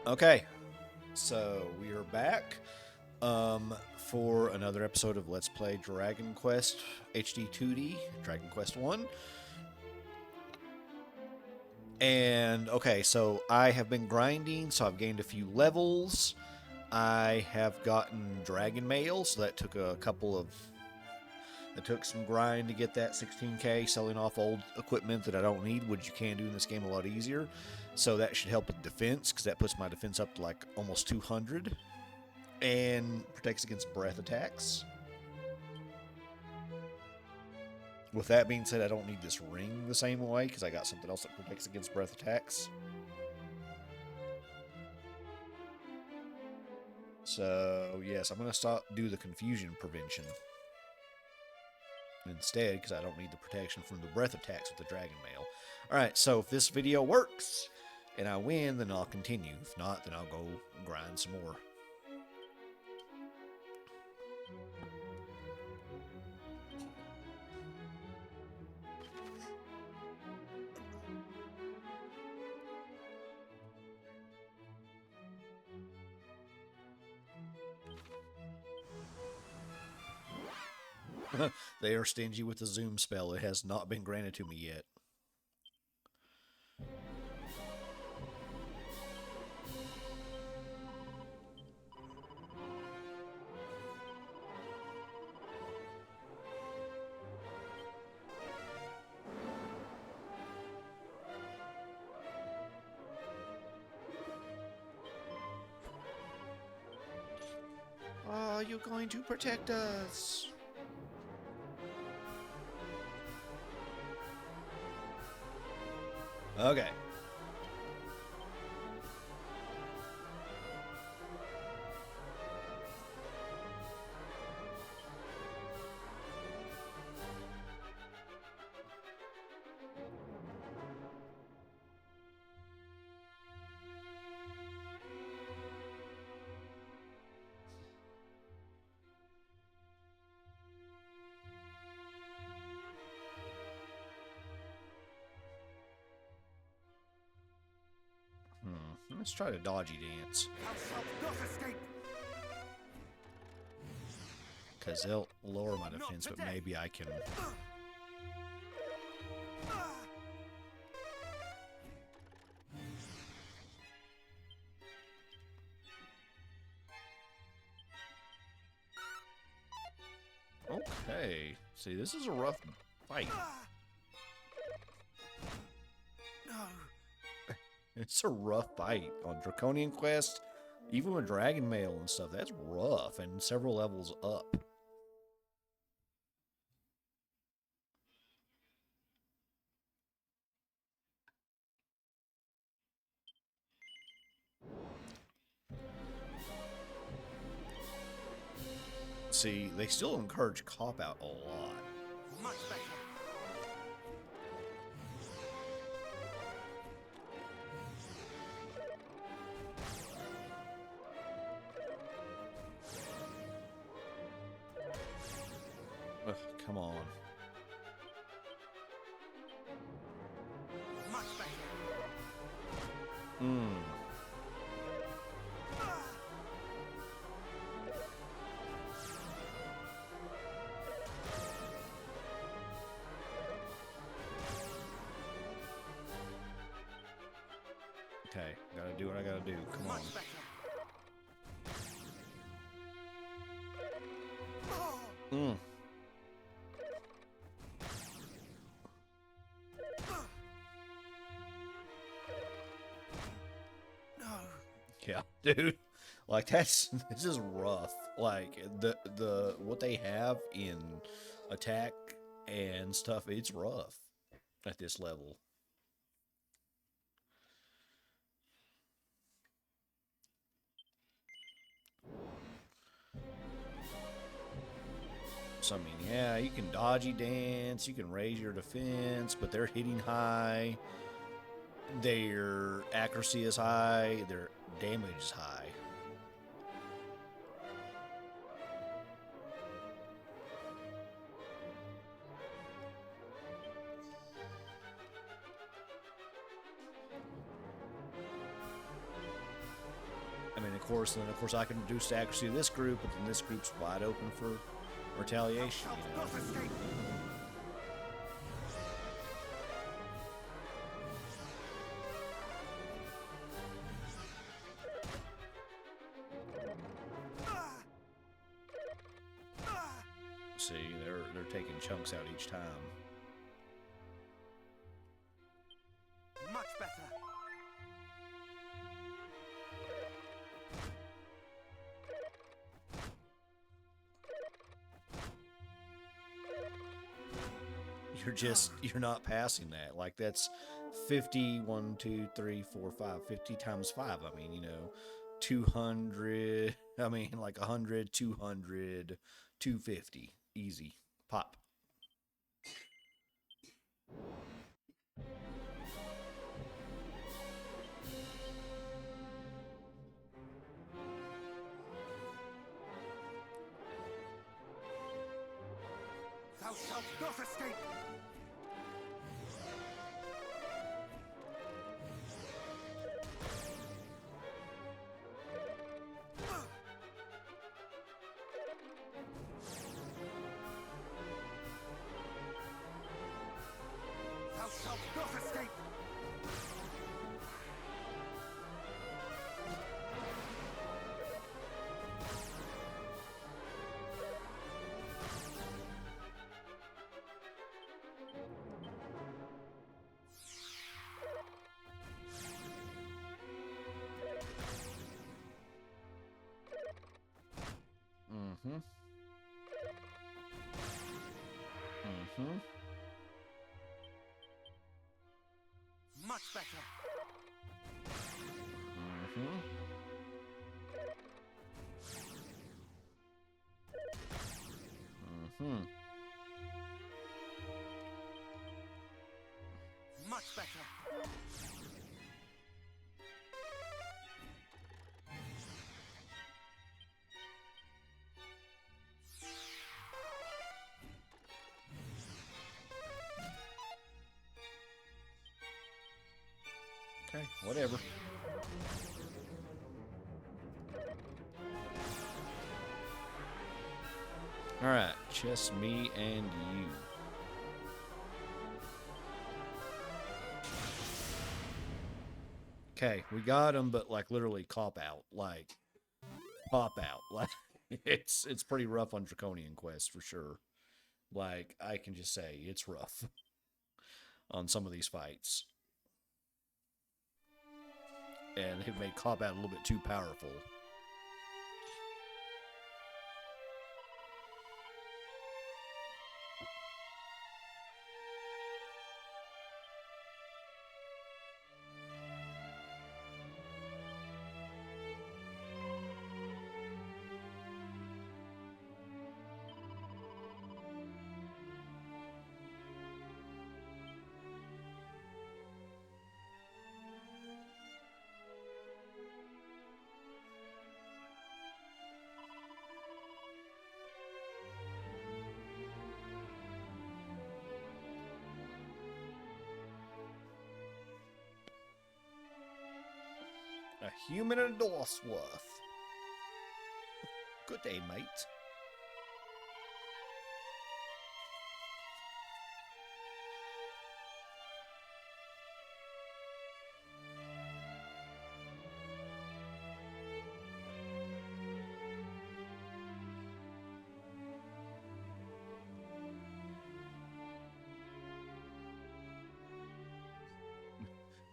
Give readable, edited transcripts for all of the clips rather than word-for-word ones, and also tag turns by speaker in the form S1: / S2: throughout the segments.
S1: Okay, so we are back for another episode of Let's Play Dragon Quest HD 2D, Dragon Quest 1. And okay, so I have been grinding, so I've gained a few levels. I have gotten Dragon Mail, so that took it took some grind to get that 16k, selling off old equipment that I don't need, which you can do in this game a lot easier. So that should help with defense, because that puts my defense up to like almost 200. And protects against breath attacks. With that being said, I don't need this ring the same way, because I got something else that protects against breath attacks. So, yes, I'm going to do the confusion prevention instead, because I don't need the protection from the breath attacks with the Dragon Mail. Alright, so if this video works and I win, then I'll continue. If not, then I'll go grind some more. They are stingy with the zoom spell. It has not been granted to me yet. Are you going to protect us? Okay. Let's try to dodgy dance. Because they'll lower my defense, but maybe I can... Okay. See, this is a rough fight. It's a rough fight on Draconian Quest. Even with Dragon Mail and stuff, that's rough and several levels up. See, they still encourage cop-out a lot.
S2: Much better.
S1: Ugh, come on.
S2: Much better.
S1: Okay, gotta do what I gotta do. Come on.
S2: Much better. No.
S1: Yeah, dude. Like this is rough. Like the what they have in attack and stuff, it's rough at this level. So I mean, yeah, you can dodgy dance, you can raise your defense, but they're hitting high. Their accuracy is high, their damage is high. mean, of course, I can reduce the accuracy of this group, but then this group's wide open for retaliation.
S2: Thou
S1: You
S2: shalt
S1: know.
S2: not escape.
S1: See, they're taking chunks out each time.
S2: Much better.
S1: You're not passing that. Like, that's 50, 1, 2, 3, 4, 5, 50 times 5. I mean, 200, I mean, like 100, 200, 250. Easy. Pop.
S2: Thou shalt not escape. Thou shalt not escape.
S1: Mm-hmm. Mm-hmm.
S2: Much better.
S1: Mm-hmm. Mm-hmm.
S2: Much better.
S1: Okay, whatever. Alright, just me and you. Okay, we got him, but like literally cop out. Like, pop out. Like, it's pretty rough on Draconian Quest for sure. Like, I can just say it's rough on some of these fights. And it made cop out a little bit too powerful. A human and a Dorsworth. Good day, mate.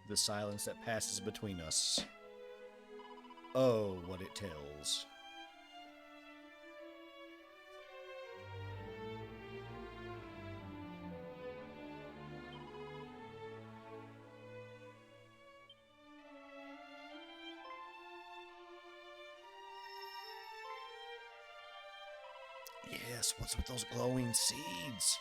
S1: The silence that passes between us. Oh, what it tells. Yes, what's with those glowing seeds?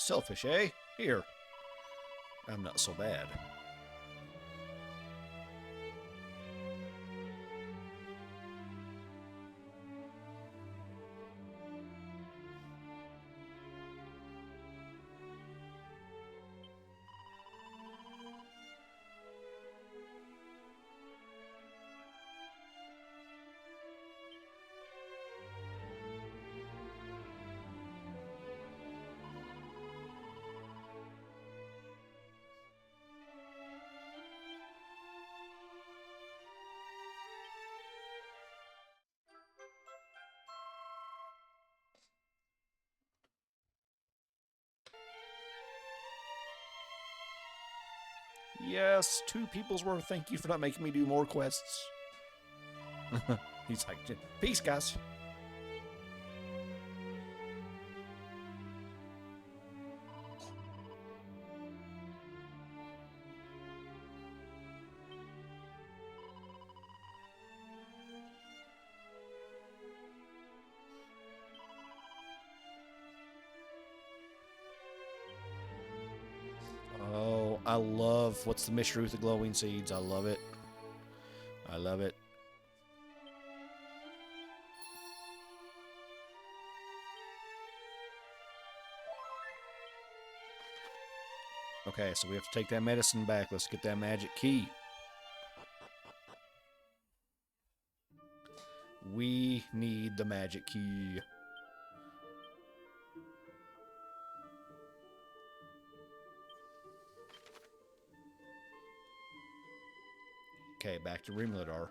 S1: Selfish, eh? Here. I'm not so bad. Yes, 2 people's worth. Thank you for not making me do more quests. He's like, peace, guys. Oh, I love, what's the mystery with the glowing seeds? I love it. I love it. Okay, so we have to take that medicine back. Let's get that magic key. We need the magic key. Okay, back to Rimladar.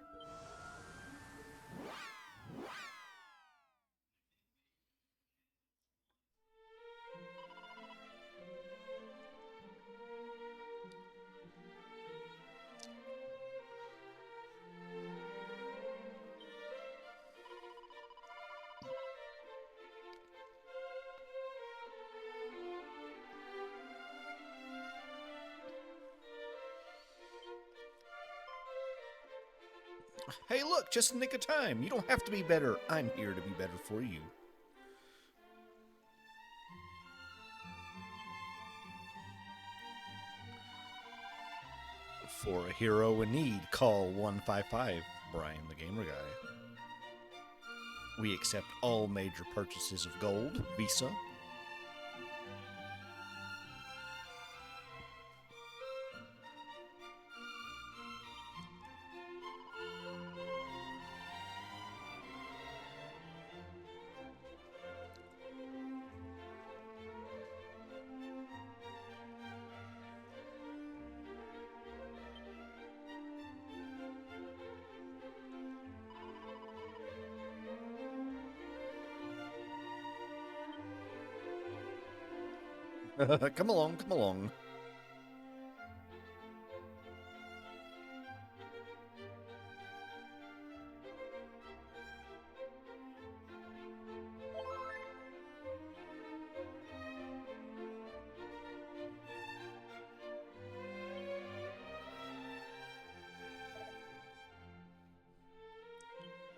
S1: Hey, look, just in the nick of time. You don't have to be better. I'm here to be better for you. For a hero in need, call 155, Brian the Gamer Guy. We accept all major purchases of gold, Visa. Come along, come along.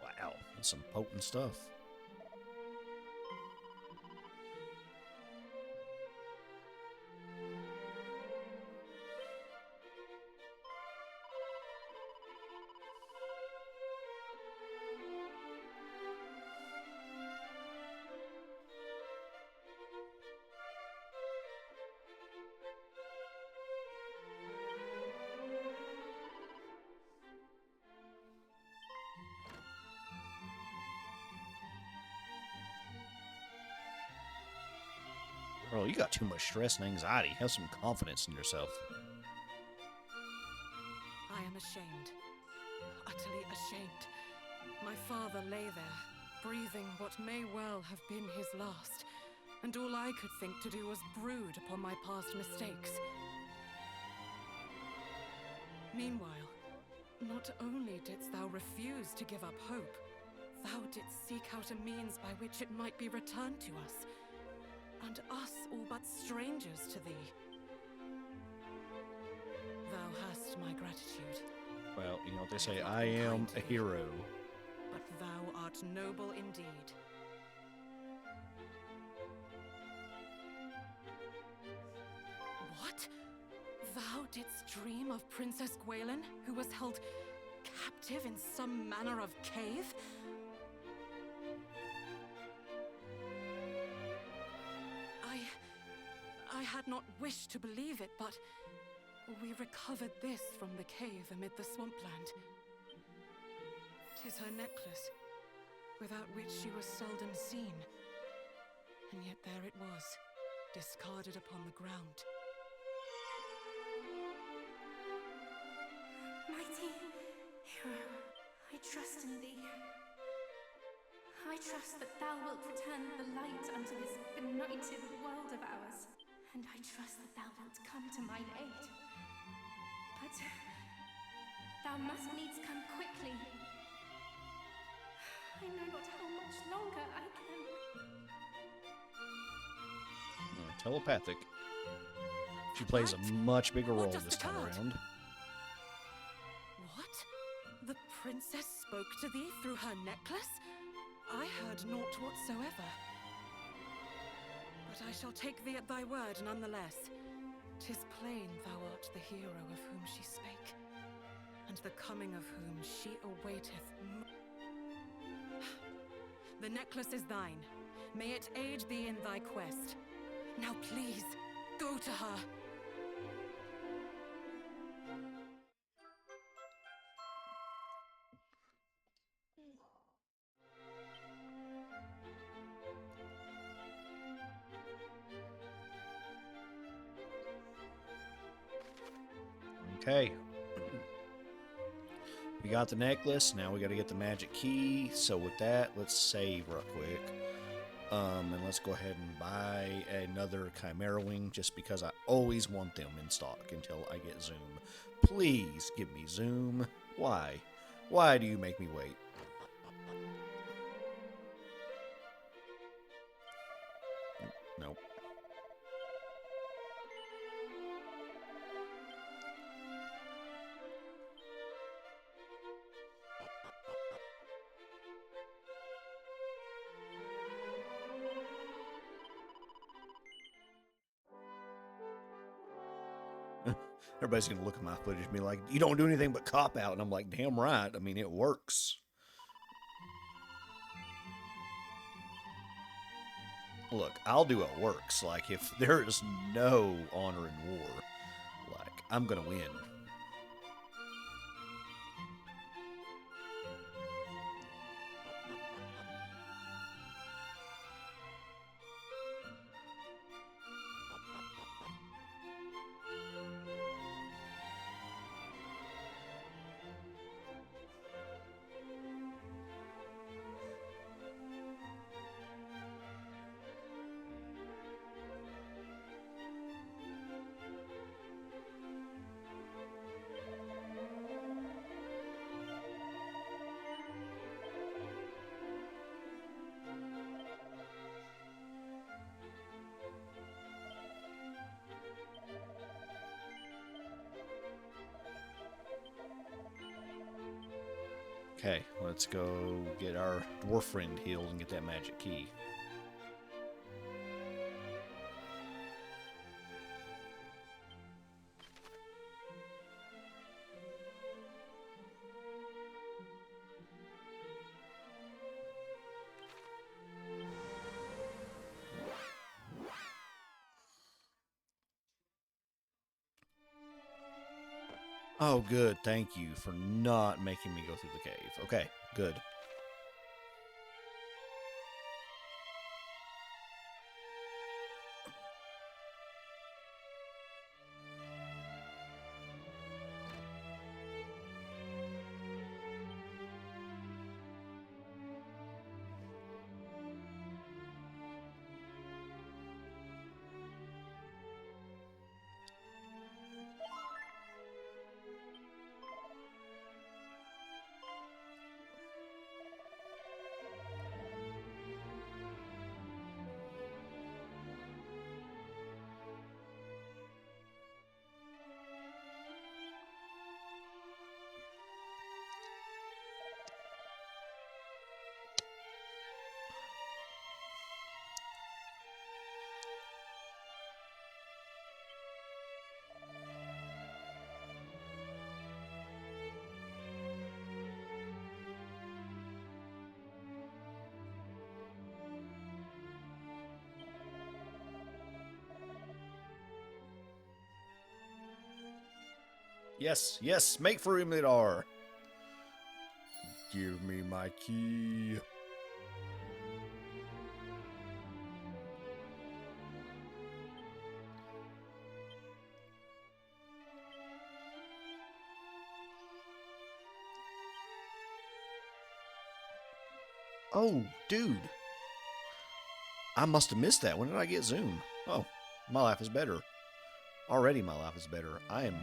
S1: Wow, that's some potent stuff. Bro, you got too much stress and anxiety. Have some confidence in yourself.
S3: I am ashamed. Utterly ashamed. My father lay there, breathing what may well have been his last, and all I could think to do was brood upon my past mistakes. Meanwhile, not only didst thou refuse to give up hope, thou didst seek out a means by which it might be returned to us, and us all but strangers to thee. Thou hast my gratitude.
S1: Well, you know what they say, I am a hero.
S3: But thou art noble indeed. Thou didst dream of Princess Gwaelin, who was held captive in some manner of cave? I had not wished to believe it, but we recovered this from the cave amid the swampland. 'Tis her necklace, without which she was seldom seen. And yet there it was, discarded upon the ground.
S4: Mighty hero, I trust in thee. I trust that thou wilt return the light unto this benighted world of ours. And I trust that thou wilt come to mine aid. But thou must needs come quickly. I know not how much longer I can.
S1: Telepathic. She plays a much bigger role
S3: just
S1: this time
S3: occurred?
S1: around.
S3: What? The princess spoke to thee through her necklace? I heard naught whatsoever. But I shall take thee at thy word nonetheless. 'Tis plain thou art the hero of whom she spake, and the coming of whom she awaiteth. The necklace is thine. May it aid thee in thy quest. Now please, go to her.
S1: Okay. We got the necklace. Now we got to get the magic key. So with that, let's save real quick. And let's go ahead and buy another Chimera Wing just because I always want them in stock until I get Zoom. Please give me Zoom. Why? Why do you make me wait? Nope. Everybody's going to look at my footage and be like, you don't do anything but cop out. And I'm like, damn right. I mean, it works. Look, I'll do what works. Like, if there is no honor in war, like, I'm going to win. Okay, let's go get our dwarf friend healed and get that magic key. Oh, good. Thank you for not making me go through the cave. Okay, good. Yes, yes, make for Umidar. Give me my key. Oh, dude. I must have missed that. When did I get Zoom? Oh, my life is better. Already my life is better. I am...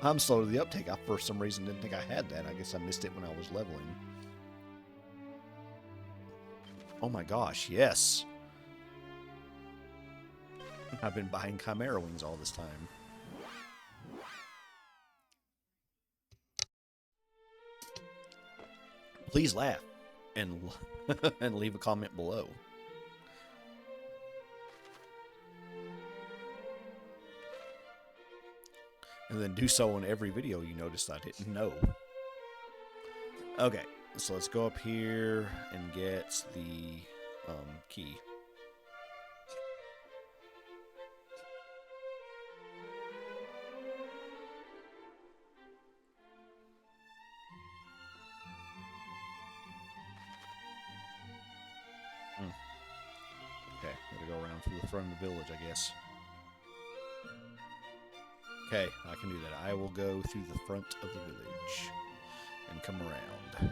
S1: I'm slow to the uptake. I, for some reason, didn't think I had that. I guess I missed it when I was leveling. Oh my gosh, yes. I've been buying Chimera Wings all this time. Please laugh and and leave a comment below. And then do so in every video you noticed I didn't know. Okay, so let's go up here and get the key. Okay, gotta go around through the front of the village, I guess. Okay, I can do that. I will go through the front of the village and come around.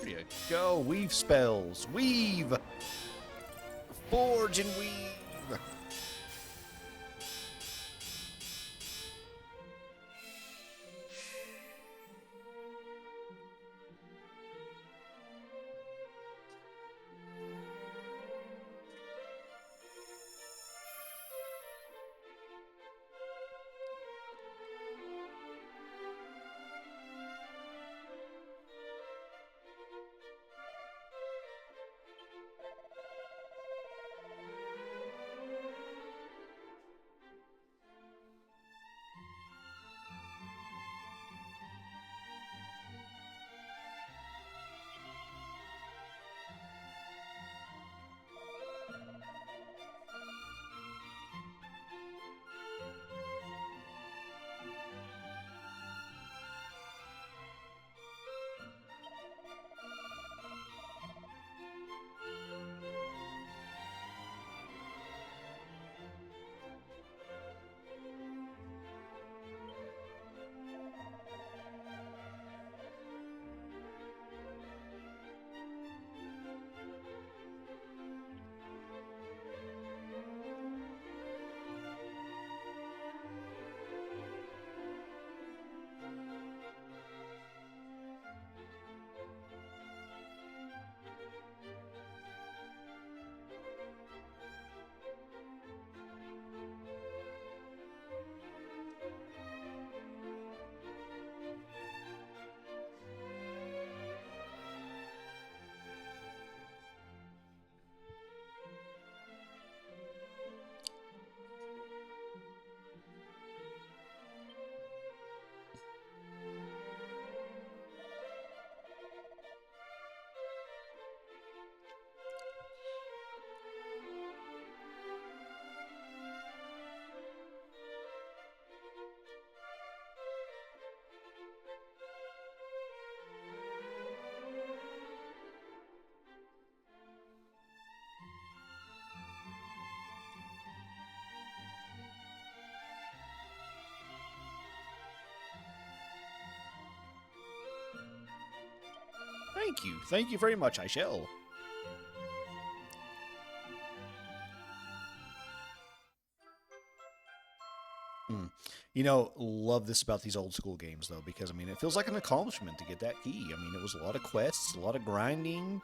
S1: There you go. Weave spells. Weave! Forge and weave! Thank you. Thank you very much. I shall. You know, love this about these old school games though, because I mean, it feels like an accomplishment to get that key. I mean, it was a lot of quests, a lot of grinding.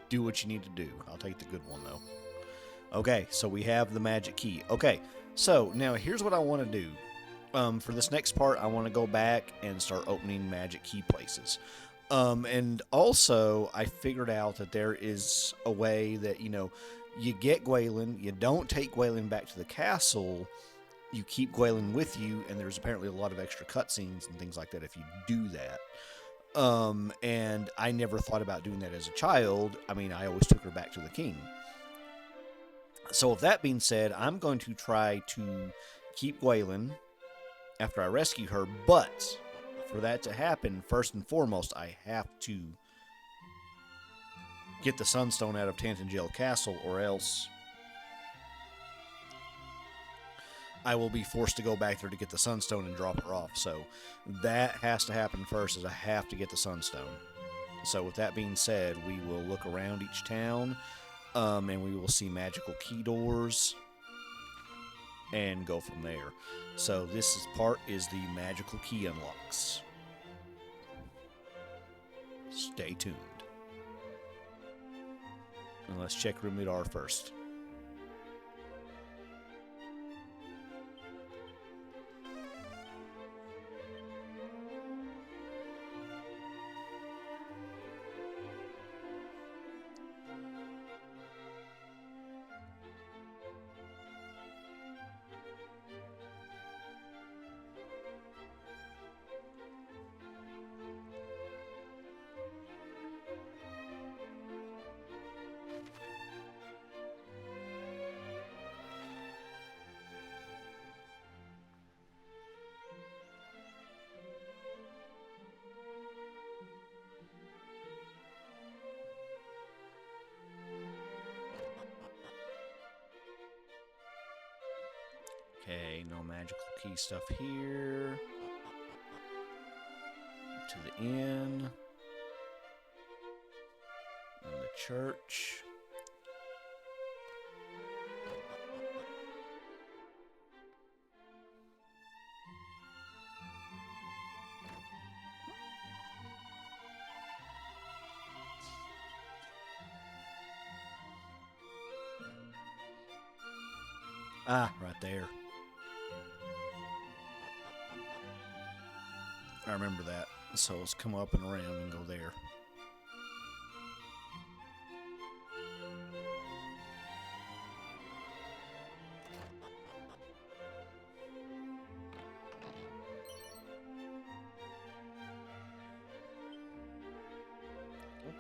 S1: Do what you need to do. I'll take the good one though. Okay, so we have the magic key. Okay, so now here's what I want to do. For this next part, I want to go back and start opening magic key places. And also, I figured out that there is a way that, you know, you get Gwaelin, you don't take Gwaelin back to the castle, you keep Gwaelin with you, and there's apparently a lot of extra cutscenes and things like that if you do that. And I never thought about doing that as a child. I mean, I always took her back to the king. So, with that being said, I'm going to try to keep Gwaelin after I rescue her, but for that to happen, first and foremost, I have to get the Sunstone out of Tantangel Castle, or else I will be forced to go back there to get the Sunstone and drop her off. So that has to happen first, is I have to get the Sunstone. So with that being said, we will look around each town, and we will see magical key doors and go from there. So this part is the magical key unlocks. Stay tuned. And let's check Room Midar first. Okay, no magical key stuff here. To the inn. And the church. Ah, right there. I remember that. So let's come up and around and go there.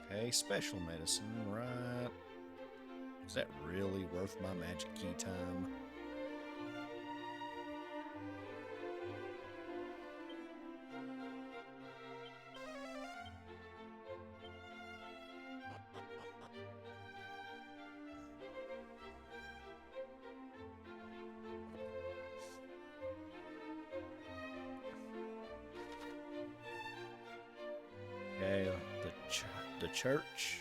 S1: Okay, special medicine, right? Is that really worth my magic key time? Okay, the church.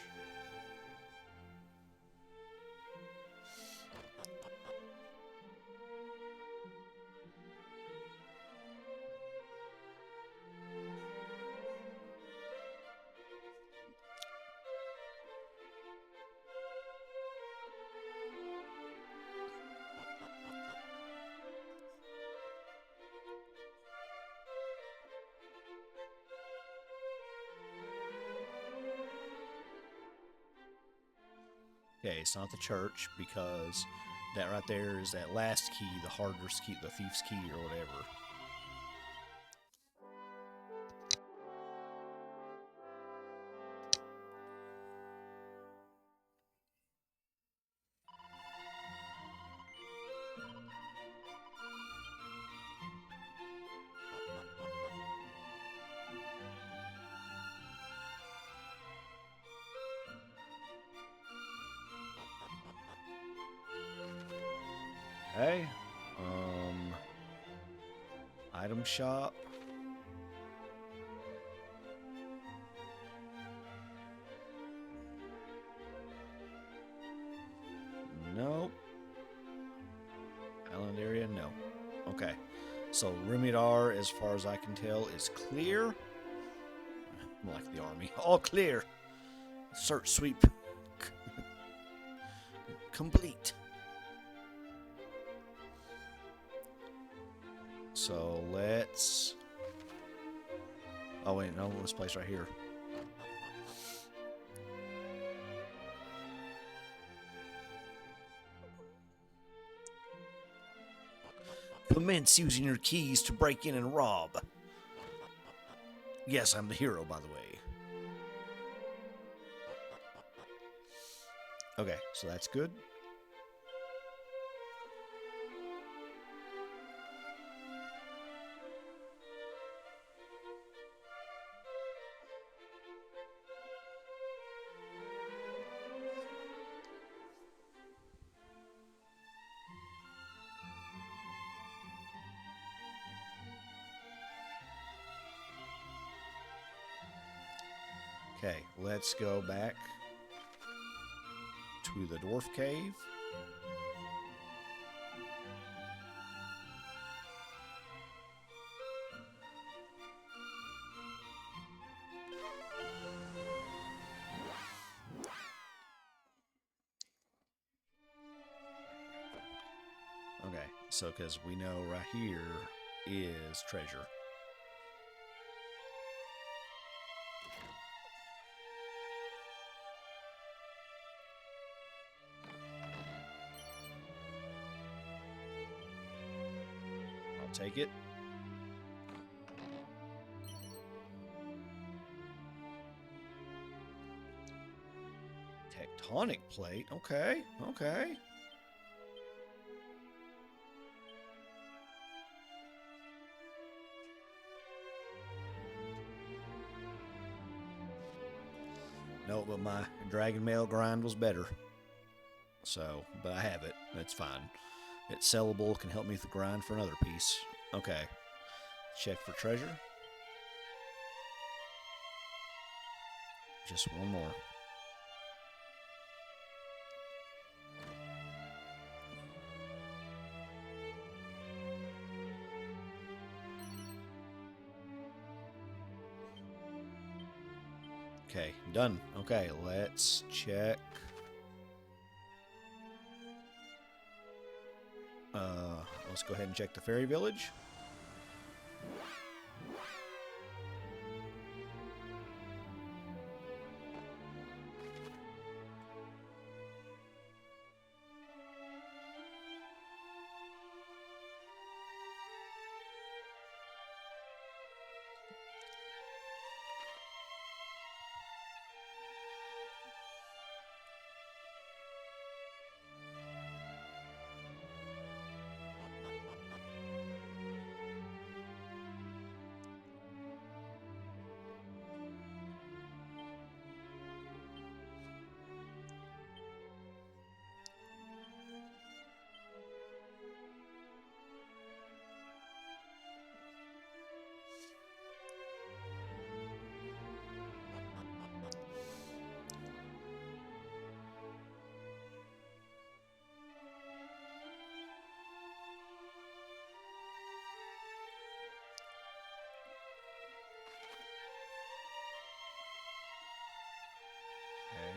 S1: Okay, it's not the church because that right there is that last key, the hardest key, the thief's key or whatever. Okay. Item shop. Nope. Island area, no. Okay. So Rimidar, as far as I can tell, is clear. Like the army. All clear. Search sweep complete. So let's... Oh wait, no, this place right here. Commence using your keys to break in and rob. Yes, I'm the hero, by the way. Okay, so that's good. Okay, let's go back to the dwarf cave. Okay, so because we know right here is treasure. I'll take it. Tectonic plate. Okay, okay. No, but my dragon mail grind was better. So, but I have it. That's fine. It's sellable. Can help me with the grind for another piece. Okay. Check for treasure. Just one more. Okay, done. Okay, let's check. Let's go ahead and check the fairy village.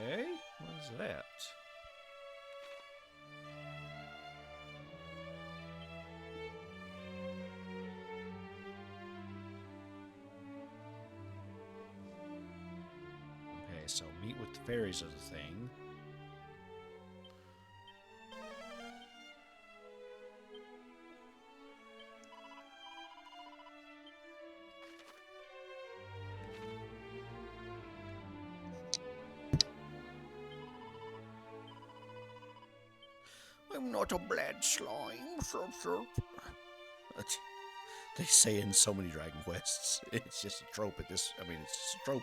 S1: Okay, what is that? Okay, so meet with the fairies is the thing. I'm not a bad slime, surp surp. They say in so many Dragon Quests. It's just a trope at this. I mean, it's just a trope.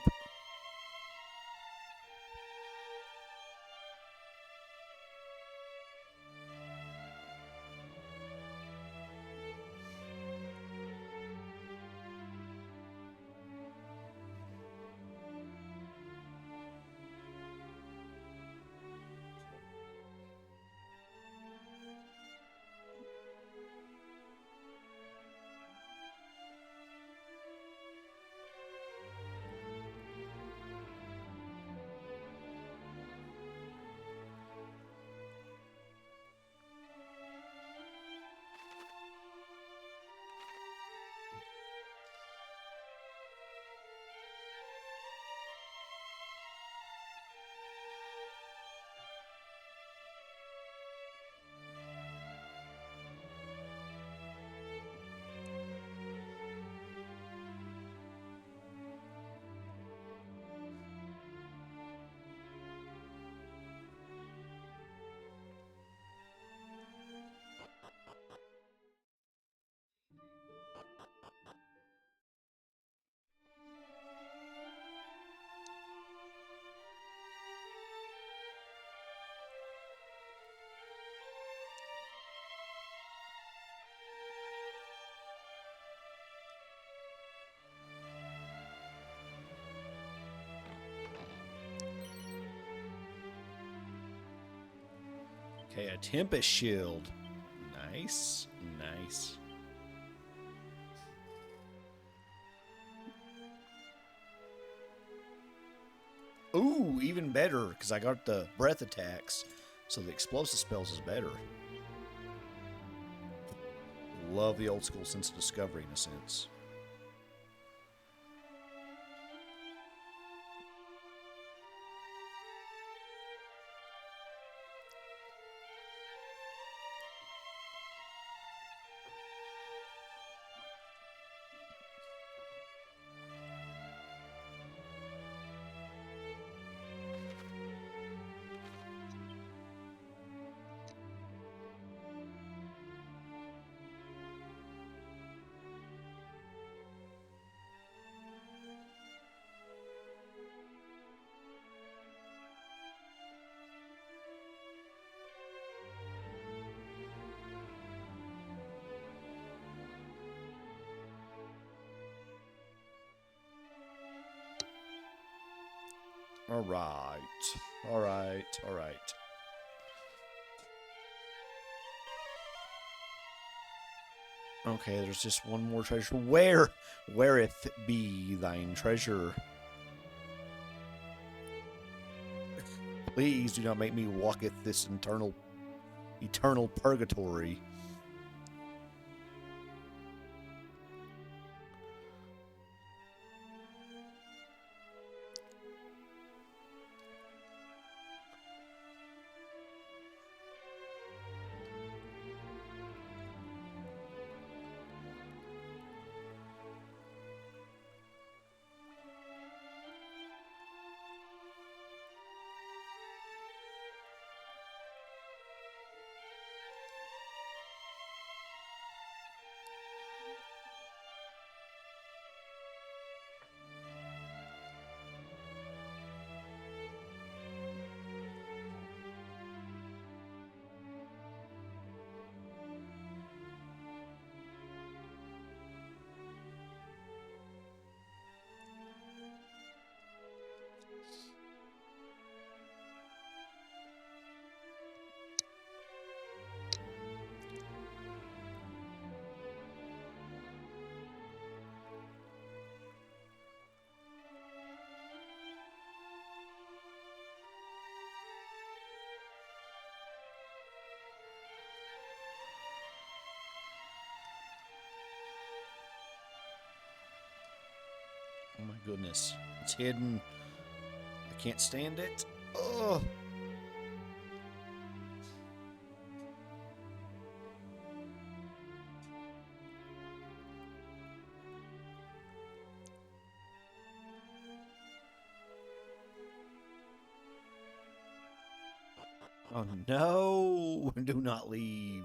S1: Okay, a Tempest Shield. Nice. Nice. Ooh, even better, because I got the breath attacks, so the explosive spells is better. Love the old school sense of discovery in a sense. Alright. Alright. Alright. Okay, there's just one more treasure. Where? Whereth be thine treasure? Please do not make me walketh this eternal purgatory. Oh my goodness. It's hidden. I can't stand it. Oh. Oh no. Do not leave.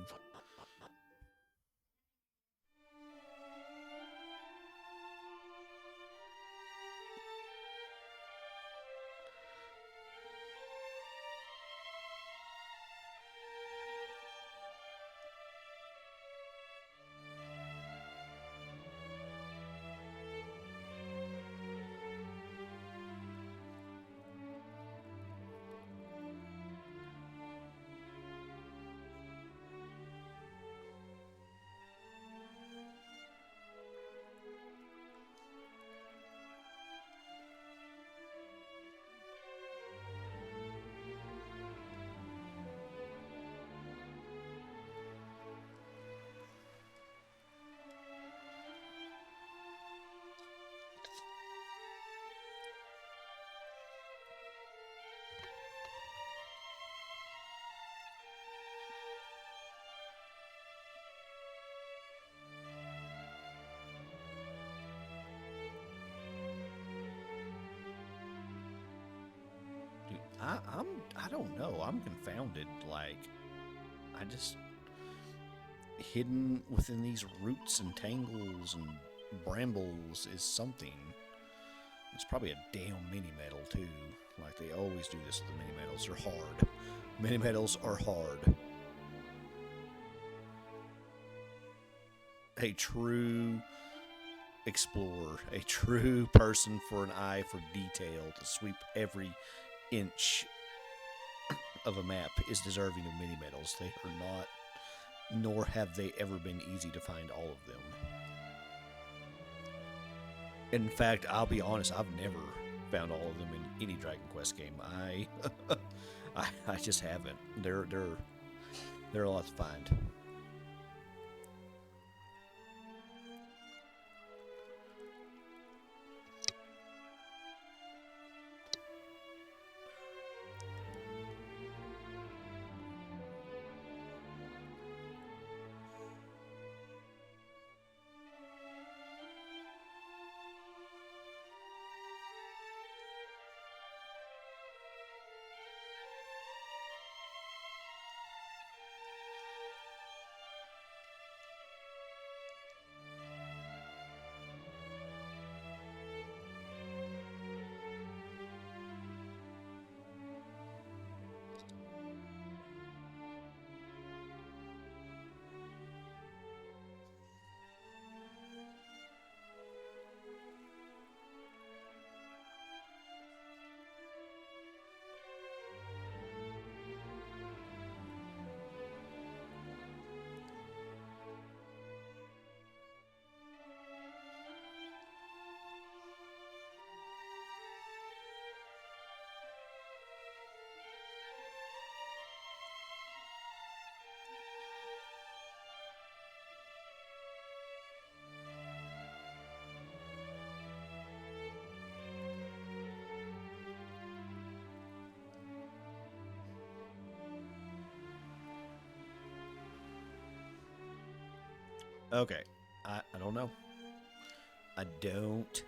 S1: Dude, I don't know. I'm confounded. Like, I just hidden within these roots and tangles and brambles is something. It's probably a damn mini metal too. Like they always do this with the mini metals. They're hard. Mini metals are hard. A true explorer, a true person for an eye for detail to sweep every inch of a map is deserving of mini medals. They are not, nor have they ever been easy to find all of them. In fact, I'll be honest, I've never found all of them in any Dragon Quest game. I just haven't. They're a lot to find. Okay, I don't know. I don't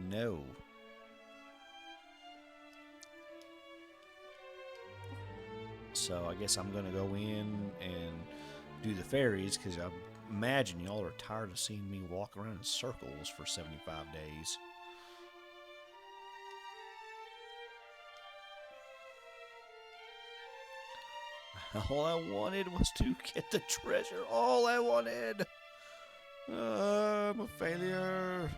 S1: know. So I guess I'm gonna go in and do the fairies because I imagine y'all are tired of seeing me walk around in circles for 75 days. All I wanted was to get the treasure. All I wanted. I'm a failure.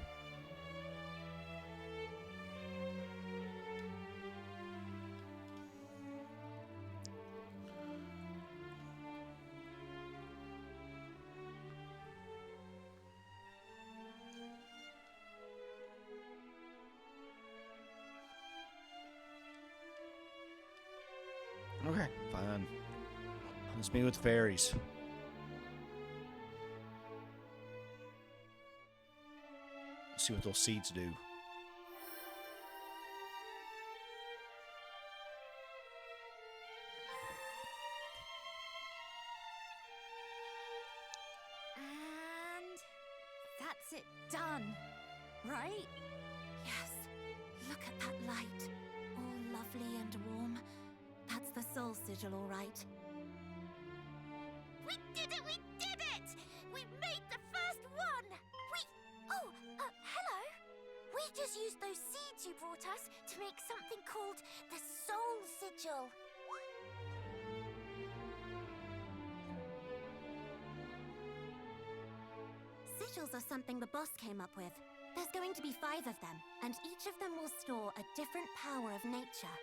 S1: Okay, fine. Let's meet with the fairies. See what those seeds do.
S4: And that's it done, right? Yes. Look at that light. All lovely and warm. That's the soul sigil, all right. We did it! We did it! We made the first one! Oh, hello! We just used those seeds you brought us to make something called the soul sigil. Sigils are something the boss came up with. There's going to be 5 of them, and each of them will store a different power of nature.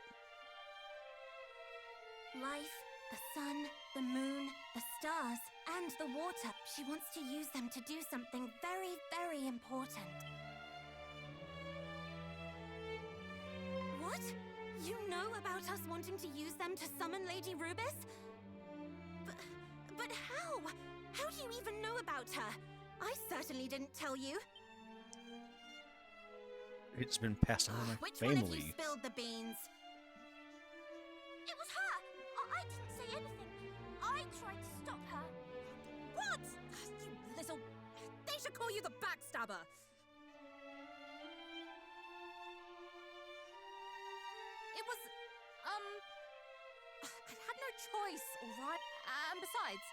S4: Life, the sun, the moon, the stars, and the water. She wants to use them to do something very, very important. What? You know about us wanting to use them to summon Lady Rubis? But how? How do you even know about her? I certainly didn't tell you.
S1: It's been passed on in my
S4: Which
S1: family.
S4: one of you spilled the beans? It was her! I didn't say anything. I tried to stop her. What? You little... They should call you the backstabber. It was... I had no choice, all right? And besides,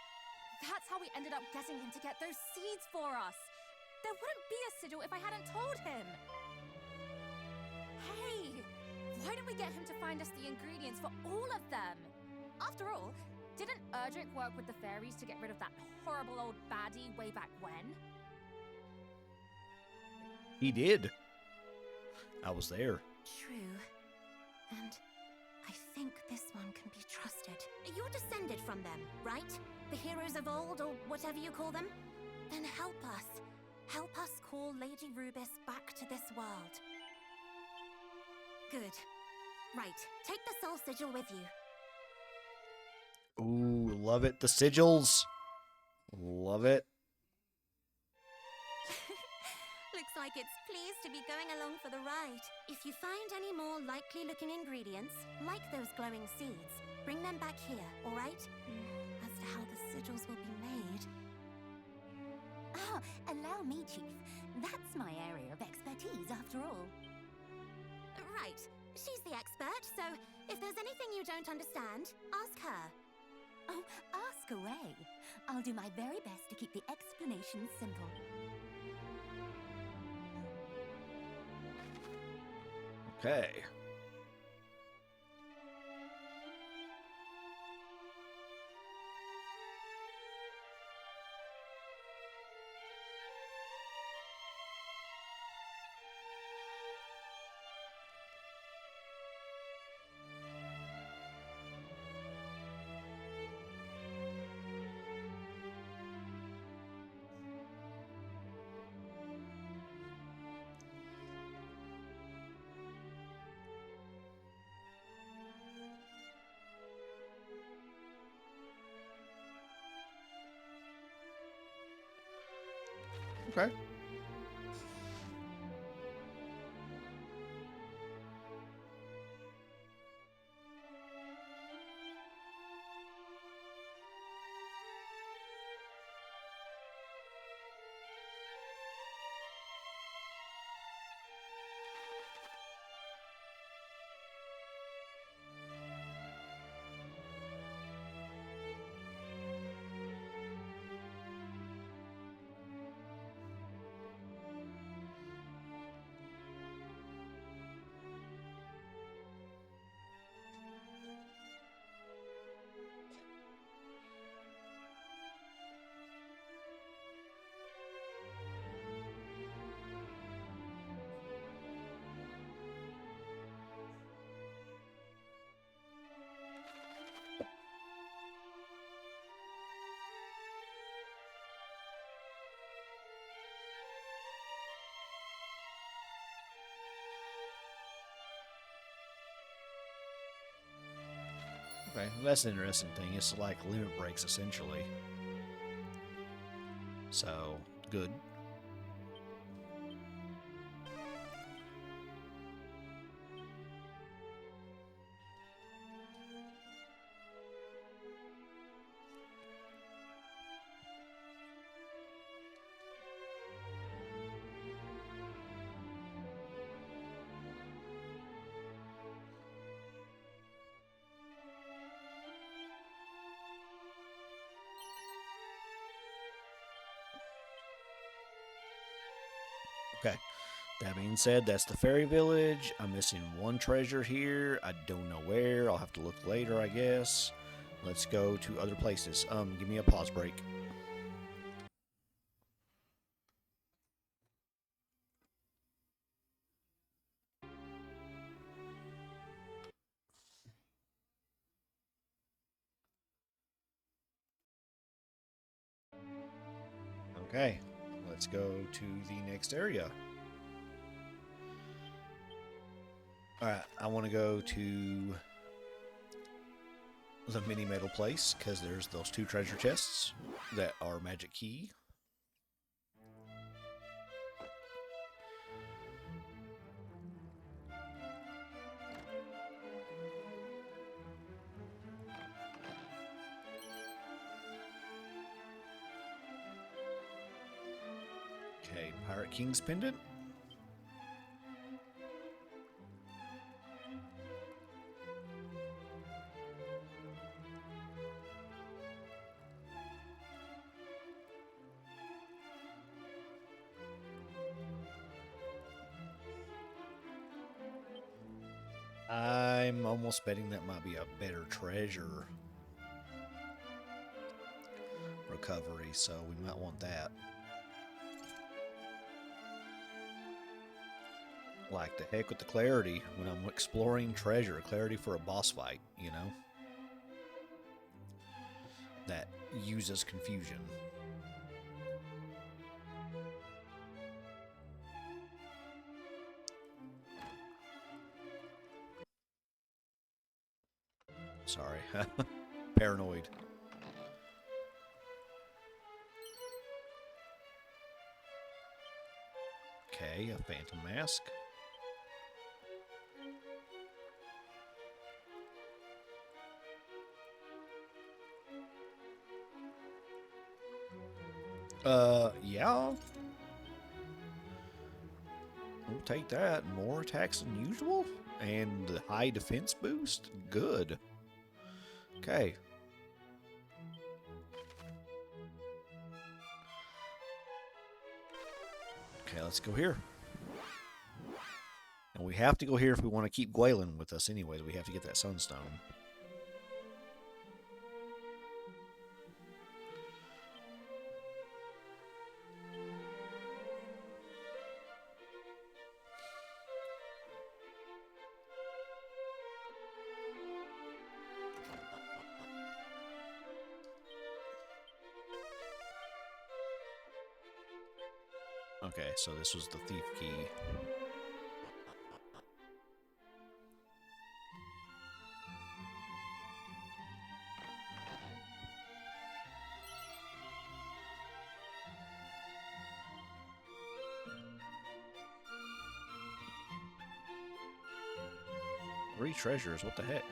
S4: that's how we ended up getting him to get those seeds for us. There wouldn't be a sigil if I hadn't told him. Hey, why don't we get him to find us the ingredients for all of them? After all, didn't Erdrick work with the fairies to get rid of that horrible old baddie way back when?
S1: He did. I was there.
S4: True. And I
S5: think this one can be trusted. You're descended from them, right? The heroes of old, or whatever you call them? Then help us. Help us call Lady Rubis back to this world. Good. Right, take the soul sigil with you.
S1: Ooh, love it. The sigils. Love it.
S5: Looks like it's pleased to be going along for the ride. If you find any more likely looking ingredients, like those glowing seeds, bring them back here, alright? As to how the sigils will be made...
S6: Ah, allow me, Chief. That's my area of expertise, after all.
S5: Right. She's the expert, so if there's anything you don't understand, ask her.
S6: Oh, ask away. I'll do my very best to keep the explanation simple.
S1: Okay. Okay. Okay, that's an interesting thing. It's like limit breaks, essentially. So, good. Okay. That being said, that's the fairy village. I'm missing one treasure here. I don't know where. I'll have to look later, I guess. Let's go to other places. Give me a pause break. Okay, let's go to the next area. Alright, I want to go to the mini metal place because there's those two treasure chests that are magic key. Okay, Pirate King's Pendant. I'm almost betting that might be a better treasure recovery, so we might want that. Like the heck with the clarity when I'm exploring treasure. Clarity for a boss fight, you know? That uses confusion. Sorry. Paranoid. Okay, a phantom mask. Yeah. We'll take that. More attacks than usual? And the high defense boost? Good. Okay. Okay, let's go here. And we have to go here if we want to keep Gwaelin with us anyways. We have to get that sunstone. Okay, so this was the thief key. Three treasures, what the heck?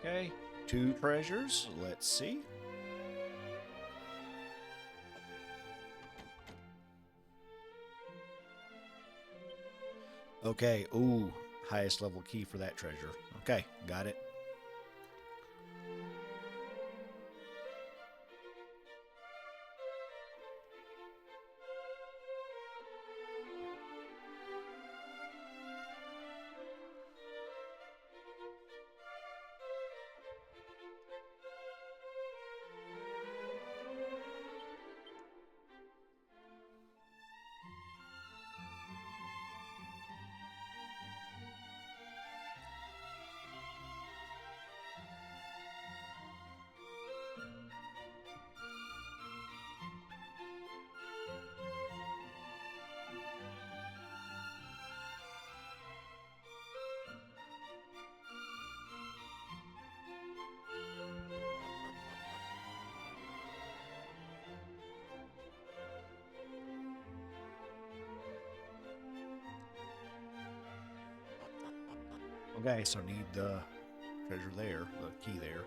S1: Okay, two treasures. Let's see. Okay, ooh, highest level key for that treasure. Okay, got it. Okay, so need the treasure there, the key there.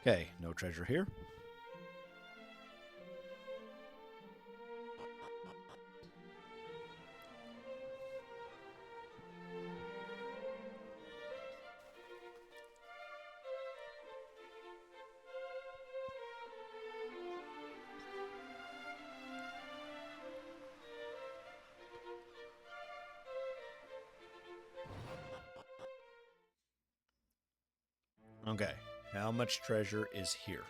S1: Okay, no treasure here. Okay, how much treasure is here?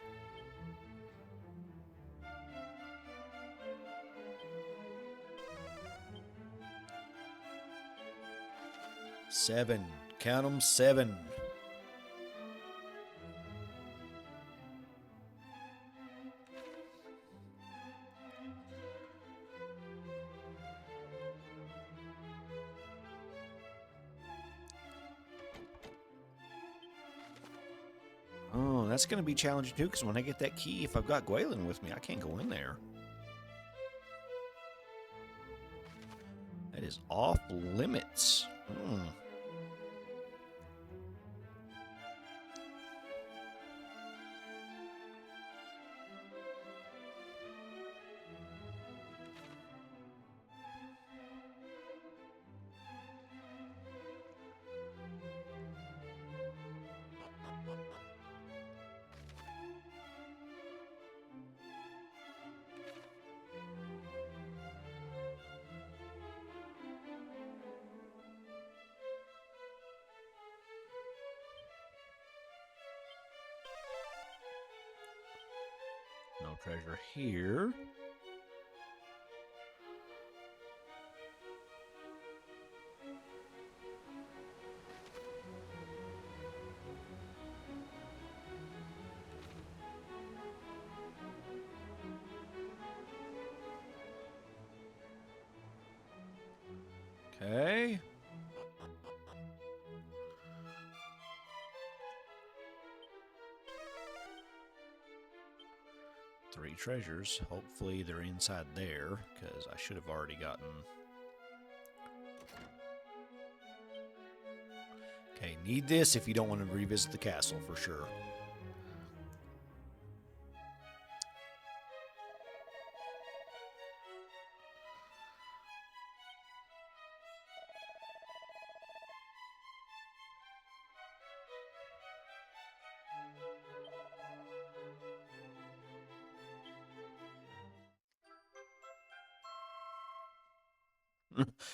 S1: 7. Count them, 7. Oh, that's going to be challenging too, because when I get that key, if I've got Gwaylin with me, I can't go in there. That is off limits. No treasure here. Okay. Three treasures. Hopefully they're inside there, because I should have already gotten... Okay, need this if you don't want to revisit the castle, for sure.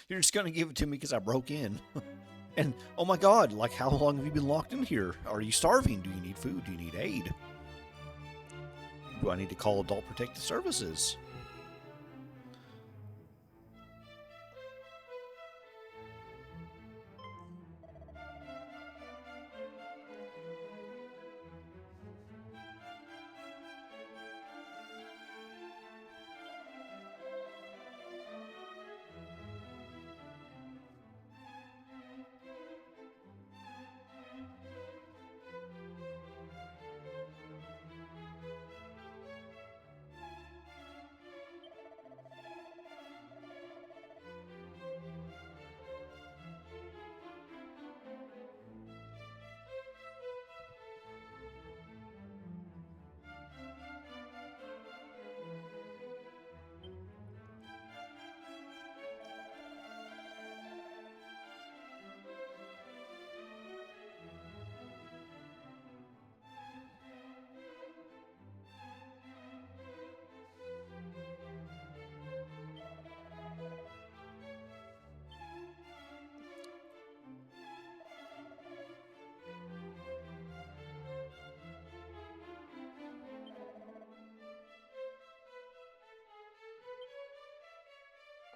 S1: You're just going to give it to me because I broke in. And, oh my god, like, how long have you been locked in here? Are you starving? Do you need food? Do you need aid? Do I need to call Adult Protective Services?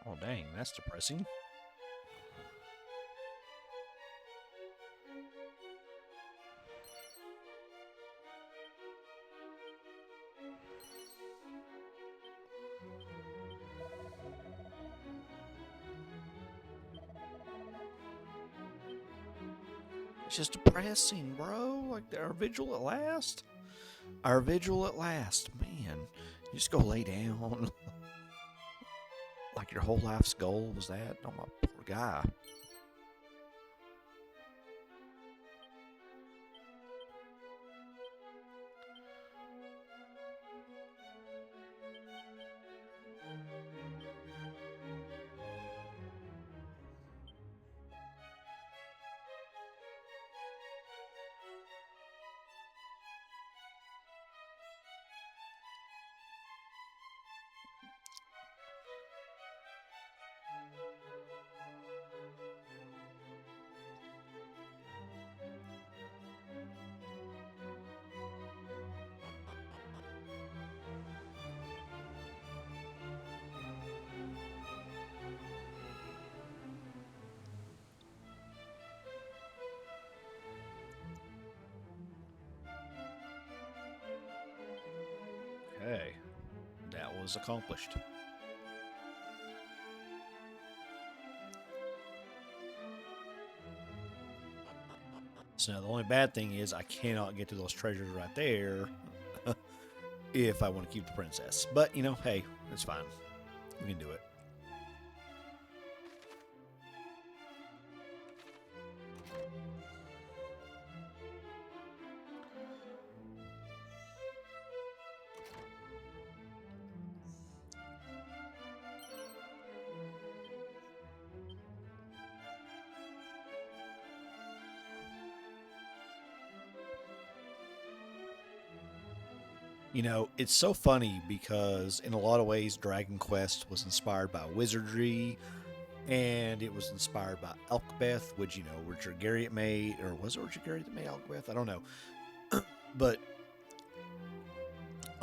S1: Oh, dang, that's depressing. It's just depressing, bro. Like, our vigil at last. Our vigil at last. Man, you just go lay down. Like your whole life's goal was that? Oh, my poor guy. was accomplished. So now the only bad thing is I cannot get to those treasures right there if I want to keep the princess. But, you know, hey, it's fine. We can do it. You know, it's so funny because in a lot of ways, Dragon Quest was inspired by wizardry, and it was inspired by Elkbeth, which, you know, Richard Garriott made, or was it Richard Garriott that made Elkbeth? I don't know. But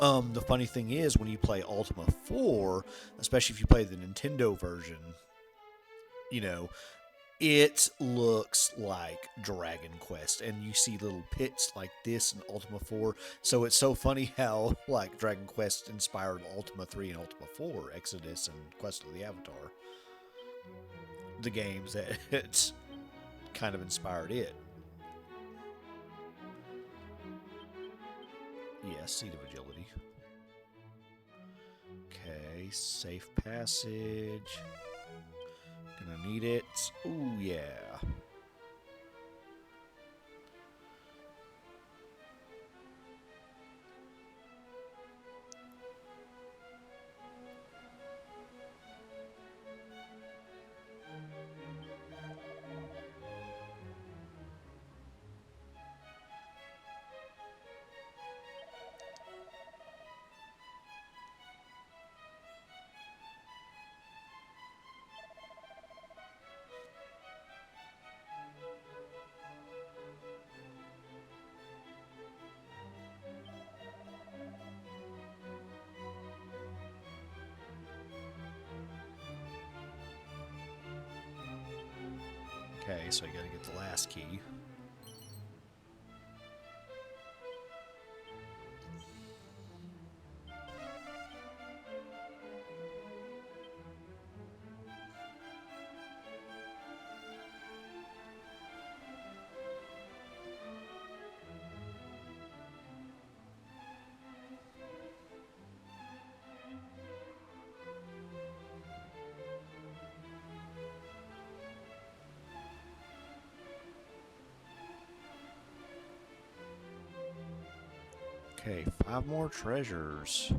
S1: the funny thing is, when you play Ultima 4, especially if you play the Nintendo version, you know, it looks like Dragon Quest, and you see little pits like this in Ultima 4. So it's so funny how, like, Dragon Quest inspired Ultima 3 and Ultima 4, Exodus and Quest of the Avatar. The games that it's kind of inspired it. Yes, Seed of Agility. Okay, safe passage. Gonna need it. Ooh, yeah. Okay, so I gotta get the last key. Okay, 5 more treasures.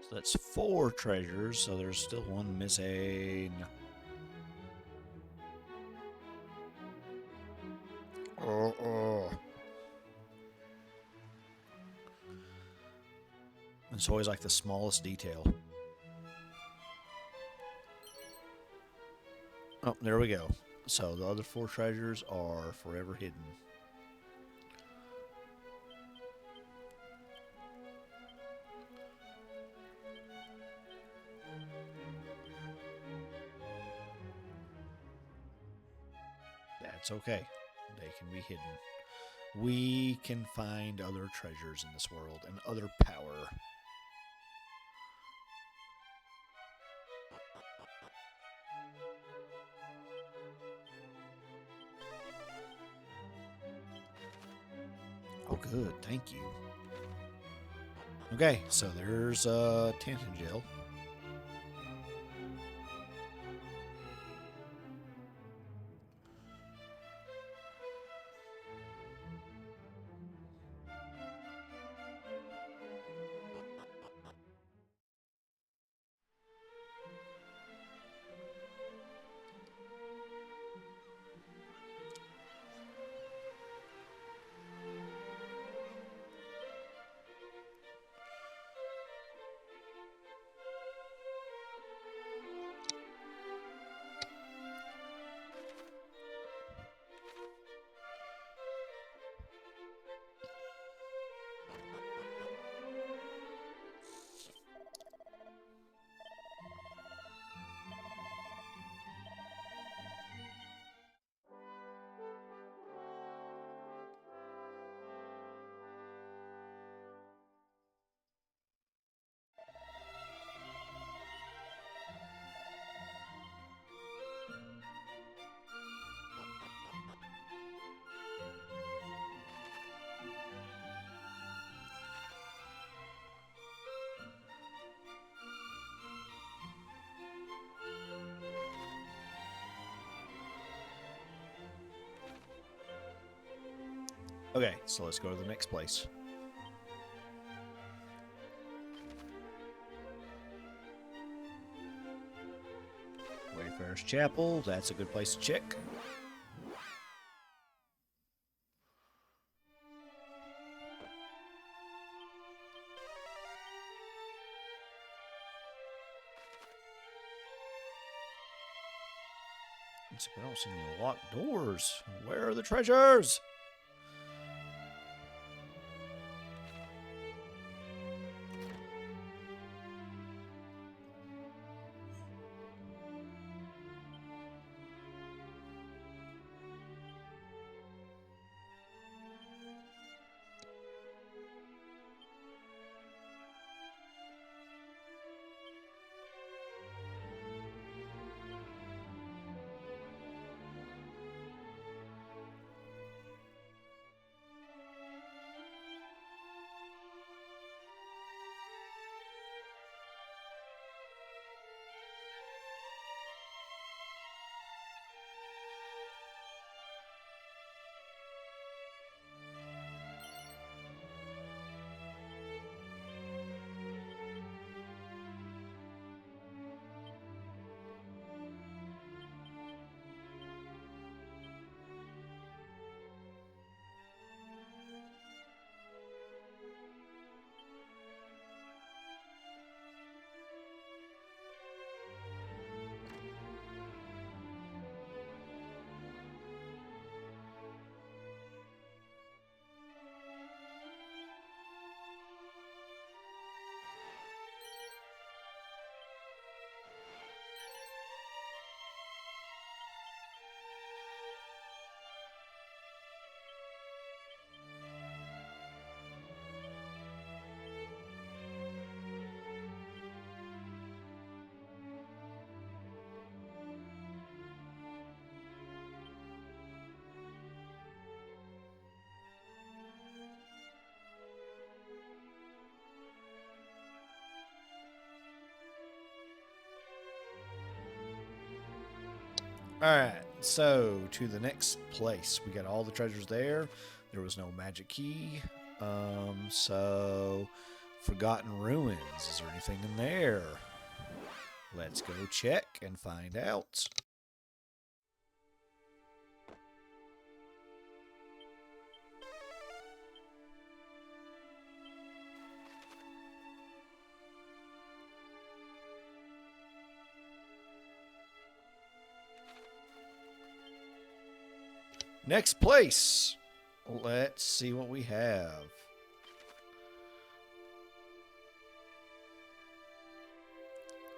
S1: So that's 4 treasures, so there's still one missing. Oh. It's always like the smallest detail. Oh, there we go. So the other 4 treasures are forever hidden. That's okay. They can be hidden. We can find other treasures in this world and other power. Oh, good. Thank you. Okay, so there's Tantin Gel. Okay, so let's go to the next place. Wayfarer's Chapel, that's a good place to check. I don't see any locked doors. Where are the treasures? Alright, so to the next place. We got all the treasures there. There was no magic key. So Forgotten Ruins. Is there anything in there? Let's go check and find out. Next place. Let's see what we have.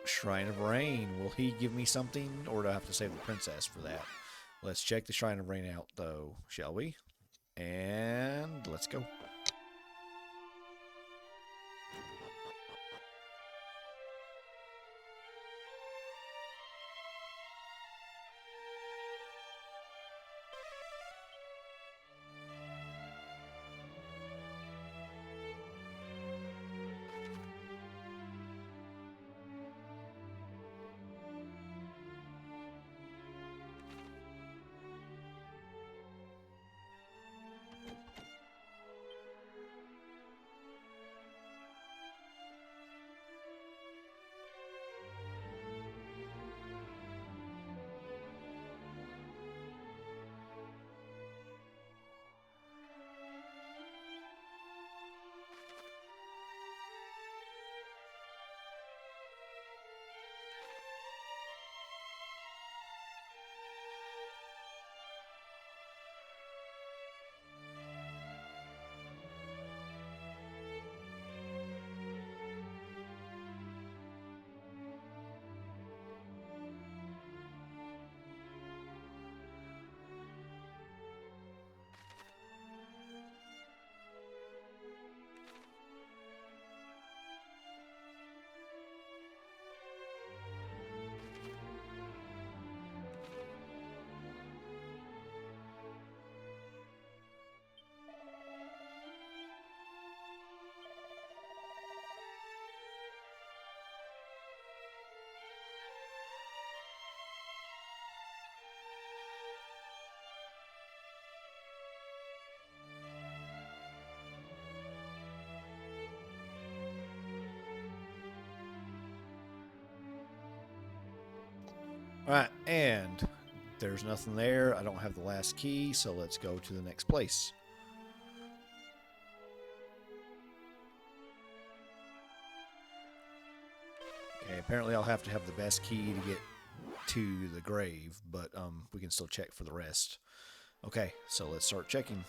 S1: Shrine of Rain. Will he give me something, or do I have to save the princess for that? Let's check the Shrine of Rain out, though, shall we? And let's go. Alright, and there's nothing there. I don't have the last key, so let's go to the next place. Okay, apparently I'll have to have the best key to get to the grave, but we can still check for the rest. Okay, so let's start checking.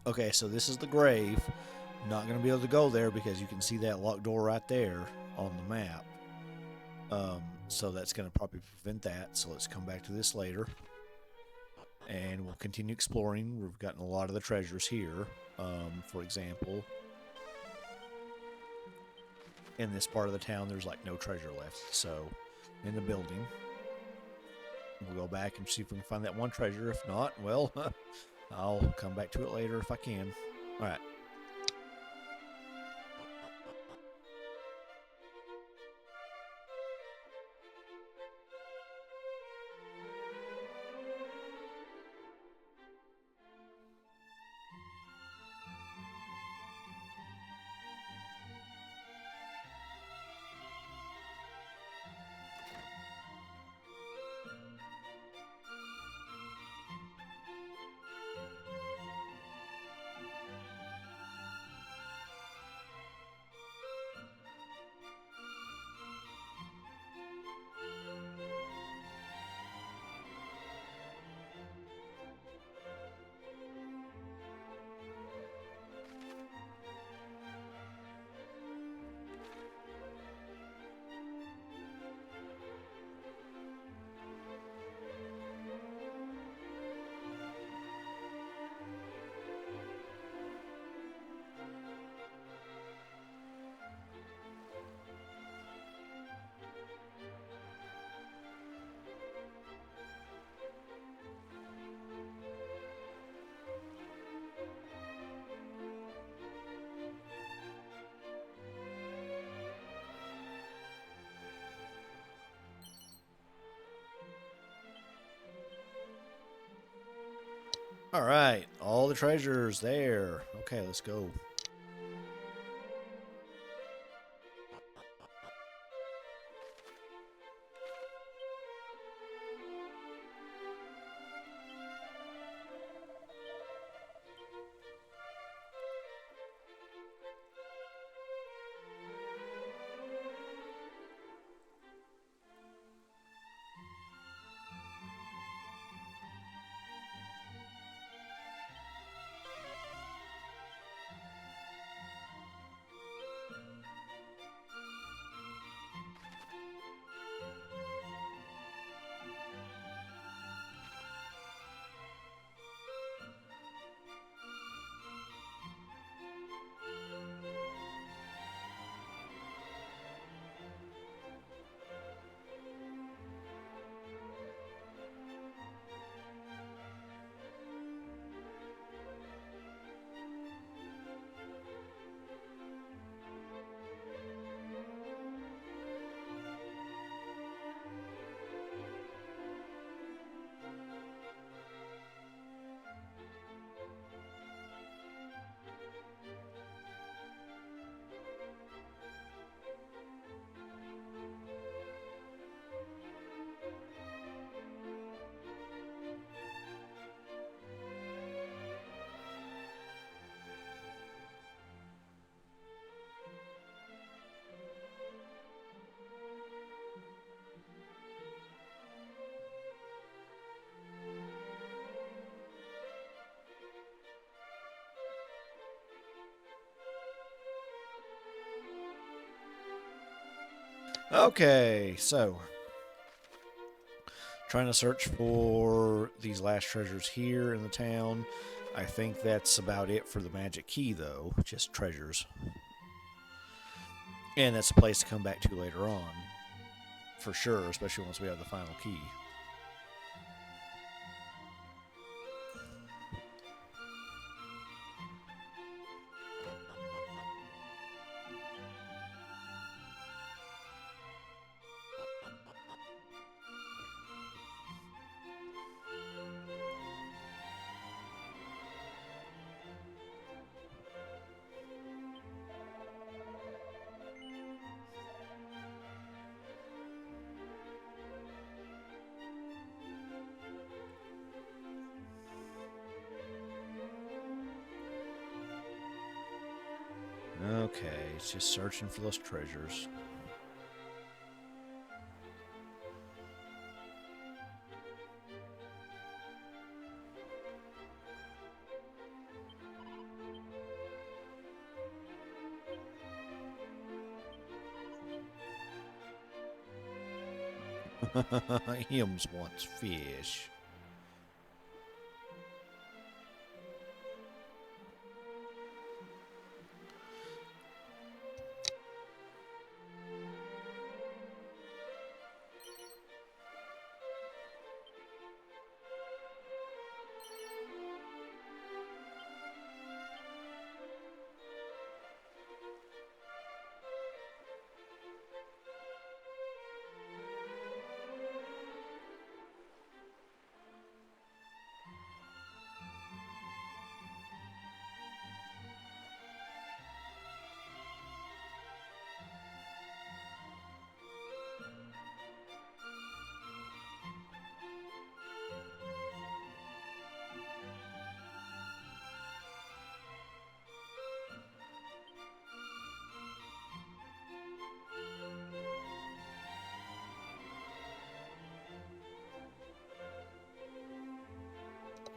S1: Okay, so this is the grave. Not going to be able to go there because you can see that locked door right there on the map. So that's going to probably prevent that. So let's come back to this later. And we'll continue exploring. We've gotten a lot of the treasures here. For example, in this part of the town, there's like no treasure left. So, in the building, we'll go back and see if we can find that one treasure. If not, well, I'll come back to it later if I can. Alright. Alright, all the treasures there. Okay, let's go. Okay, so trying to search for these last treasures here in the town. I think that's about it for the magic key, though. Just treasures. And that's a place to come back to later on. For sure, especially once we have the final key. Okay, it's just searching for those treasures. Hims wants fish.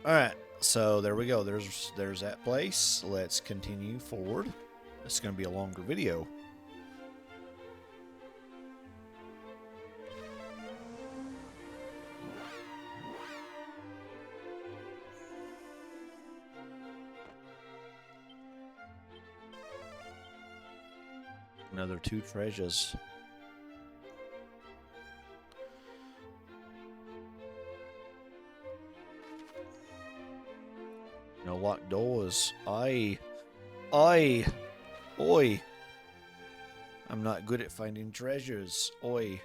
S1: Alright, so there we go. There's that place. Let's continue forward. It's going to be a longer video. Another 2 treasures. No locked doors. Oi. I'm not good at finding treasures. Oi.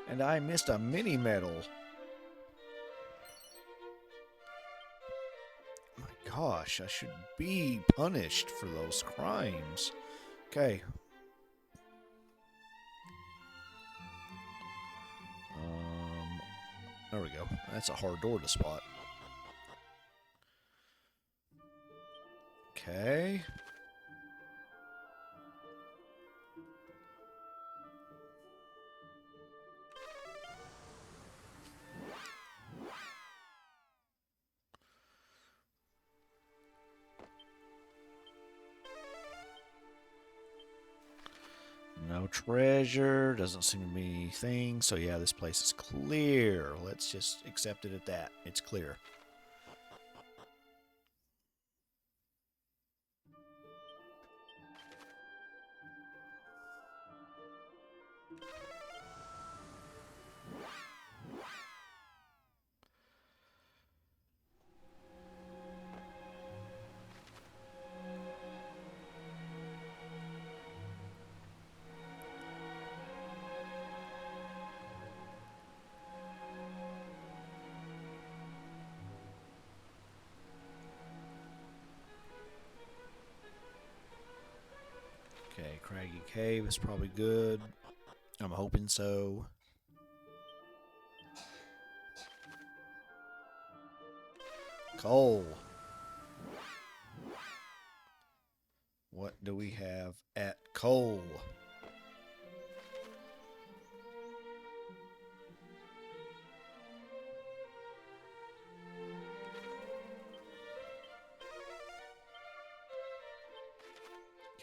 S1: And I missed a mini medal. My gosh, I should be punished for those crimes. Okay. There we go. That's a hard door to spot. Okay. No treasure. Doesn't seem to be anything. So yeah, this place is clear. Let's just accept it at that. It's clear. Okay, Craggy Cave is probably good. I'm hoping so. Coal. What do we have at coal?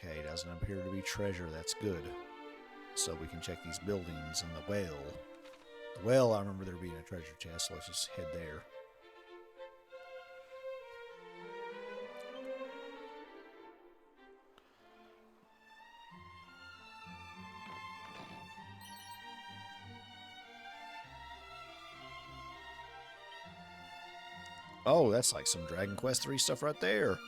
S1: Okay, doesn't appear to be treasure. That's good. So we can check these buildings and the well. The well, I remember there being a treasure chest, so let's just head there. Oh, that's like some Dragon Quest III stuff right there.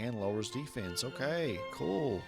S1: And lowers defense. Okay, cool.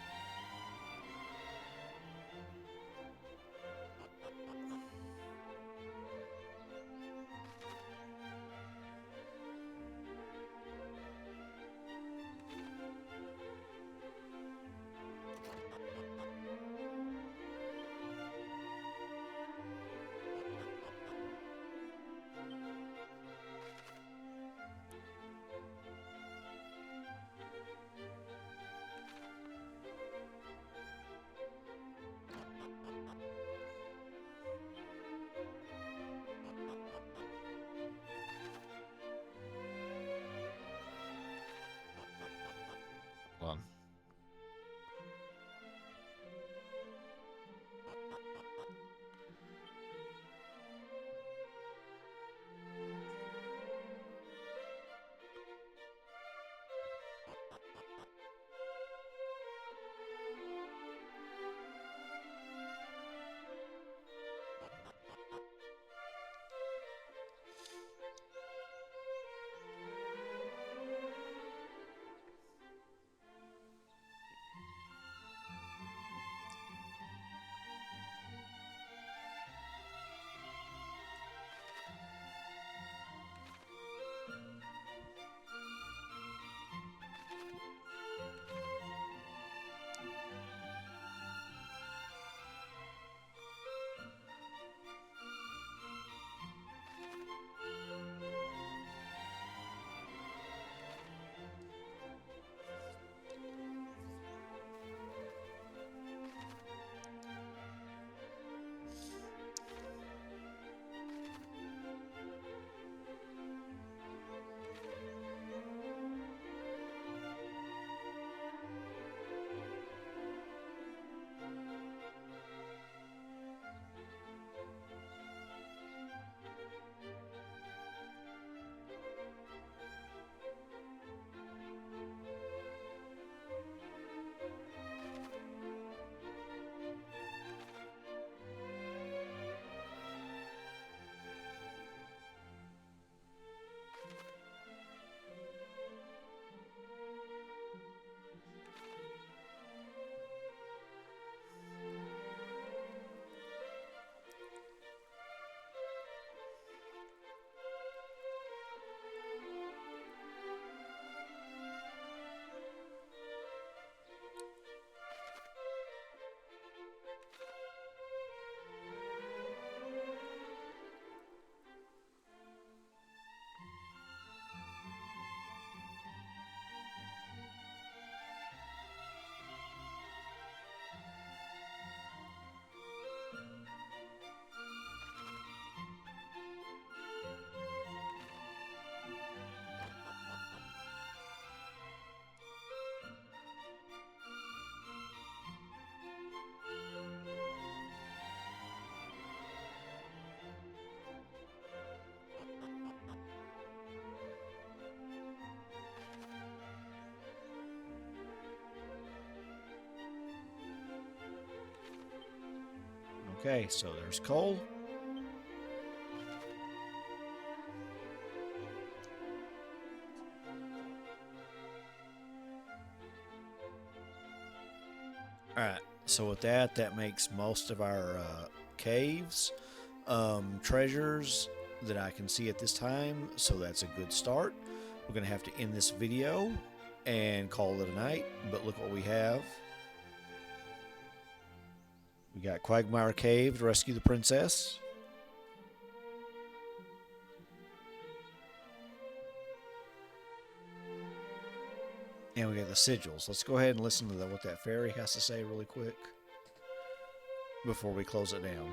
S1: Okay, so there's Cole. Alright, so with that, that makes most of our caves. Treasures that I can see at this time, so that's a good start. We're going to have to end this video and call it a night, but look what we have. We got Quagmire Cave to rescue the princess. And we got the Sigils. Let's go ahead and listen to what that fairy has to say really quick before we close it down.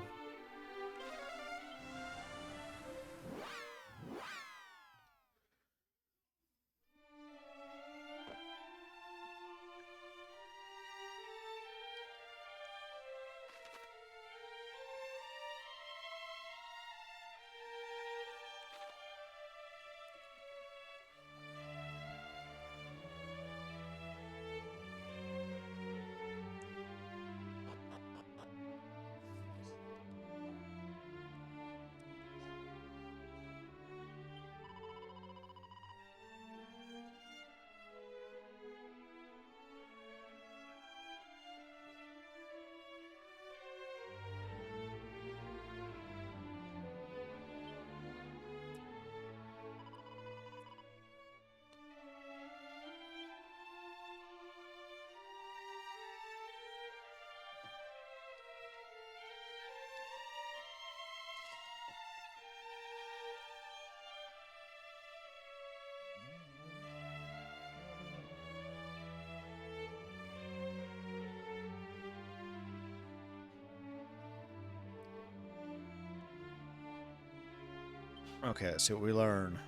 S1: Okay, let's see what we learn.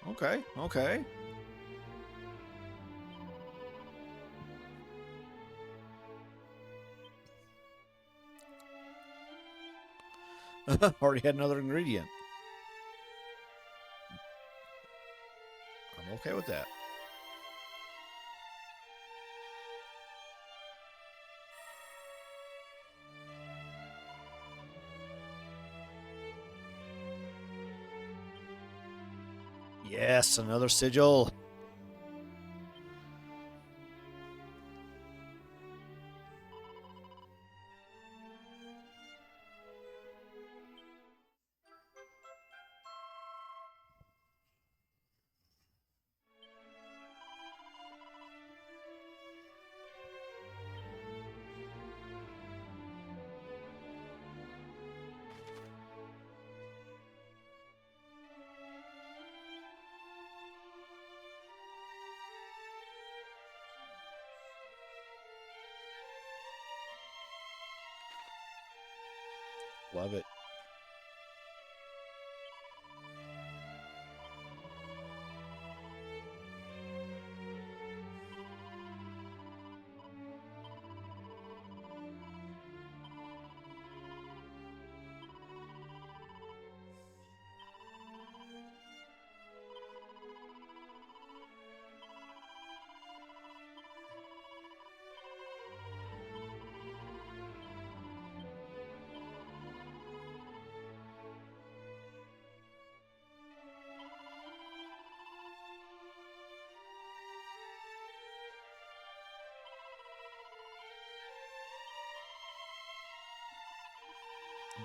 S1: Okay, okay. Already had another ingredient. I'm okay with that. Yes, another sigil. Love it.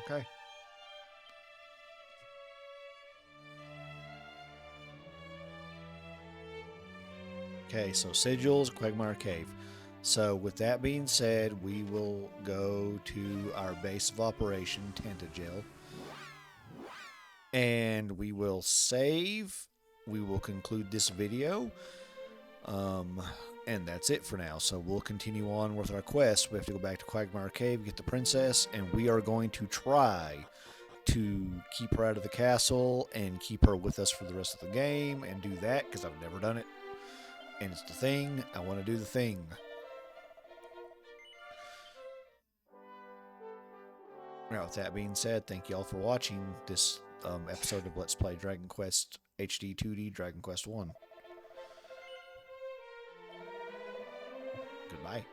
S1: Okay. Okay, so sigils, Quagmire Cave. So with that being said, we will go to our base of operation, Tantagel, and we will save. We will conclude this video. And that's it for now. So we'll continue on with our quest. We have to go back to Quagmire Cave, get the princess, and we are going to try to keep her out of the castle and keep her with us for the rest of the game and do that because I've never done it. And it's the thing. I want to do the thing. Now, with that being said, thank you all for watching this episode of Let's Play Dragon Quest HD 2D Dragon Quest 1. Goodbye.